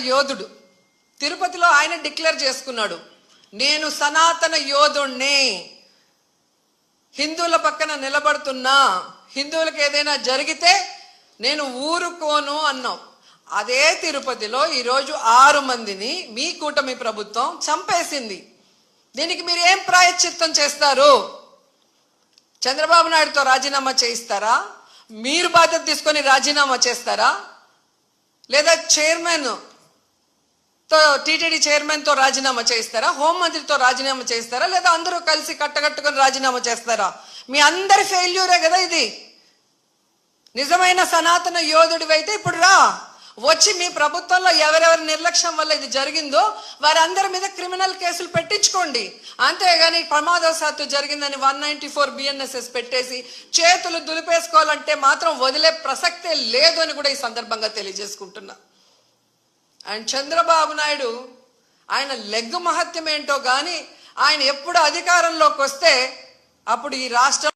యోధుడు. తిరుపతిలో ఆయన డిక్లేర్ చేసుకున్నాడు, నేను సనాతన యోధుణ్ణి, హిందువుల పక్కన నిలబడుతున్నా, హిందువులకు ఏదైనా జరిగితే నేను ఊరుకోను అన్నాం. అదే తిరుపతిలో ఈరోజు 6 మందిని మీ కూటమి ప్రభుత్వం చంపేసింది. దీనికి మీరు ఏం ప్రాయశ్చిత్తం చేస్తారు? చంద్రబాబు నాయుడుతో రాజీనామా చేయిస్తారా? మీరు బాధ్యత తీసుకొని రాజీనామా చేస్తారా? లేదా చైర్మన్ తో, టీటీడీ చైర్మన్ తో రాజీనామా చేయిస్తారా? హోంమంత్రితో రాజీనామా చేయిస్తారా? లేదా అందరూ కలిసి కట్టగట్టుకొని రాజీనామా చేస్తారా? మీ అందరి ఫెయిల్యూరే కదా ఇది. నిజమైన సనాతన యోధుడివైతే ఇప్పుడు రా, వచ్చి మీ ప్రభుత్వంలో ఎవరెవరి నిర్లక్ష్యం వల్ల ఇది జరిగిందో వారందరి మీద క్రిమినల్ కేసులు పెట్టించుకోండి. అంతేగాని ప్రమాదవశాత్తు జరిగిందని 194 BNSS పెట్టేసి చేతులు దులిపేసుకోవాలంటే మాత్రం వదిలే ప్రసక్తే లేదు అని కూడా ఈ సందర్భంగా తెలియజేసుకుంటున్నా. అండ్ చంద్రబాబు నాయుడు ఆయన లెగ్గు మహత్యం ఏంటో కానీ ఆయన ఎప్పుడు అధికారంలోకి వస్తే అప్పుడు ఈ రాష్ట్రం